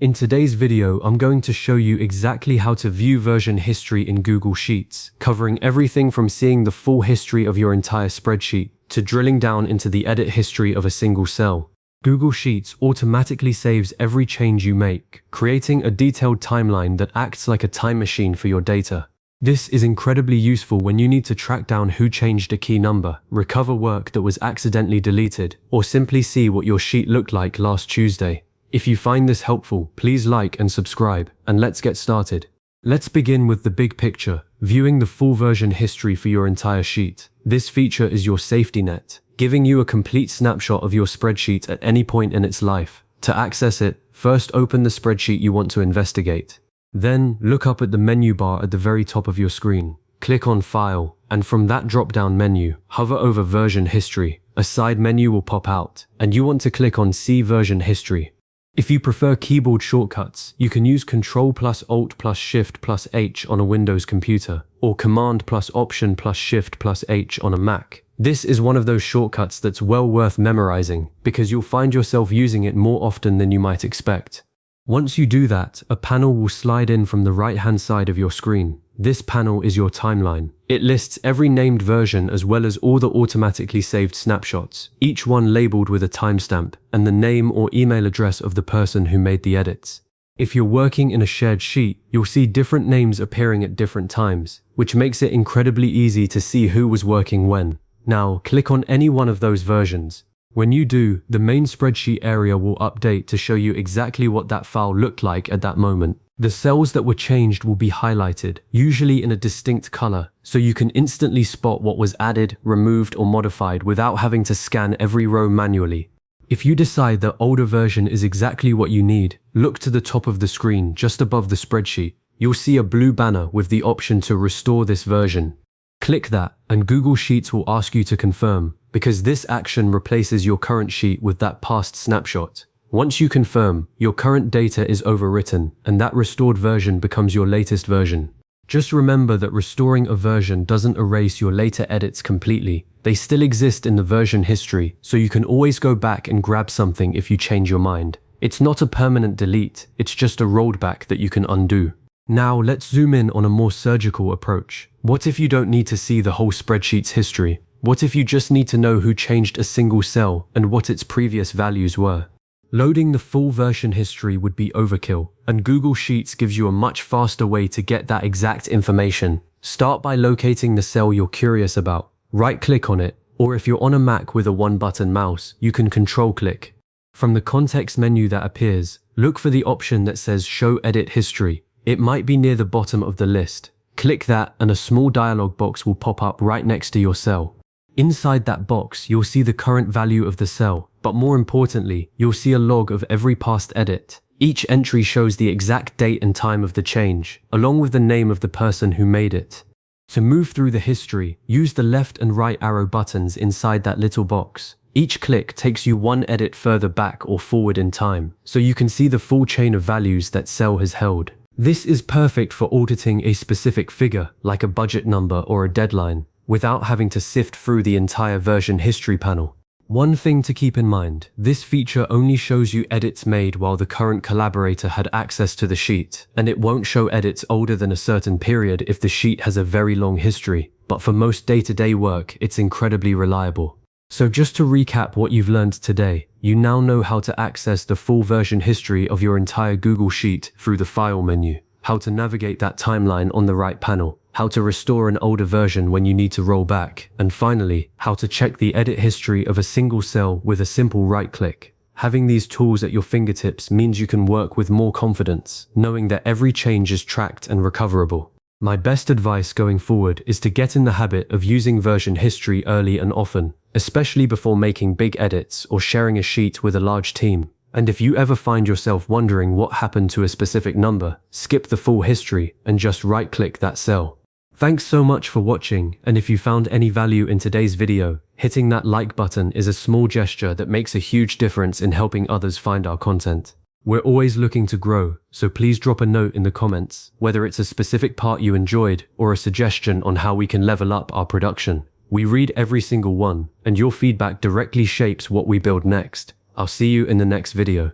In today's video, I'm going to show you exactly how to view version history in Google Sheets, covering everything from seeing the full history of your entire spreadsheet to drilling down into the edit history of a single cell. Google Sheets automatically saves every change you make, creating a detailed timeline that acts like a time machine for your data. This is incredibly useful when you need to track down who changed a key number, recover work that was accidentally deleted, or simply see what your sheet looked like last Tuesday. If you find this helpful, please like and subscribe, and let's get started. Let's begin with the big picture, viewing the full version history for your entire sheet. This feature is your safety net, giving you a complete snapshot of your spreadsheet at any point in its life. To access it, first open the spreadsheet you want to investigate. Then, look up at the menu bar at the very top of your screen. Click on File, and from that drop-down menu, hover over Version History. A side menu will pop out, and you want to click on See Version History. If you prefer keyboard shortcuts, you can use Ctrl plus Alt plus Shift plus H on a Windows computer, or Command plus Option plus Shift plus H on a Mac. This is one of those shortcuts that's well worth memorizing, because you'll find yourself using it more often than you might expect. Once you do that, a panel will slide in from the right-hand side of your screen. This panel is your timeline. It lists every named version as well as all the automatically saved snapshots, each one labeled with a timestamp and the name or email address of the person who made the edits. If you're working in a shared sheet, you'll see different names appearing at different times, which makes it incredibly easy to see who was working when. Now, click on any one of those versions. When you do, the main spreadsheet area will update to show you exactly what that file looked like at that moment. The cells that were changed will be highlighted, usually in a distinct color, so you can instantly spot what was added, removed, or modified without having to scan every row manually. If you decide the older version is exactly what you need, look to the top of the screen just above the spreadsheet. You'll see a blue banner with the option to restore this version. Click that, and Google Sheets will ask you to confirm, because this action replaces your current sheet with that past snapshot. Once you confirm, your current data is overwritten, and that restored version becomes your latest version. Just remember that restoring a version doesn't erase your later edits completely. They still exist in the version history, so you can always go back and grab something if you change your mind. It's not a permanent delete, it's just a rollback that you can undo. Now let's zoom in on a more surgical approach. What if you don't need to see the whole spreadsheet's history? What if you just need to know who changed a single cell and what its previous values were? Loading the full version history would be overkill, and Google Sheets gives you a much faster way to get that exact information. Start by locating the cell you're curious about. Right-click on it, or if you're on a Mac with a one-button mouse, you can control-click. From the context menu that appears, look for the option that says Show Edit History. It might be near the bottom of the list. Click that, and a small dialog box will pop up right next to your cell. Inside that box, you'll see the current value of the cell, but more importantly, you'll see a log of every past edit. Each entry shows the exact date and time of the change, along with the name of the person who made it. To move through the history, use the left and right arrow buttons inside that little box. Each click takes you one edit further back or forward in time, so you can see the full chain of values that cell has held. This is perfect for auditing a specific figure, like a budget number or a deadline, without having to sift through the entire version history panel. One thing to keep in mind, this feature only shows you edits made while the current collaborator had access to the sheet, and it won't show edits older than a certain period if the sheet has a very long history, but for most day-to-day work, it's incredibly reliable. So just to recap what you've learned today, you now know how to access the full version history of your entire Google Sheet through the File menu, how to navigate that timeline on the right panel, how to restore an older version when you need to roll back, and finally, how to check the edit history of a single cell with a simple right-click. Having these tools at your fingertips means you can work with more confidence, knowing that every change is tracked and recoverable. My best advice going forward is to get in the habit of using version history early and often, especially before making big edits or sharing a sheet with a large team. And if you ever find yourself wondering what happened to a specific number, skip the full history and just right-click that cell. Thanks so much for watching, and if you found any value in today's video, hitting that like button is a small gesture that makes a huge difference in helping others find our content. We're always looking to grow, so please drop a note in the comments, whether it's a specific part you enjoyed or a suggestion on how we can level up our production. We read every single one, and your feedback directly shapes what we build next. I'll see you in the next video.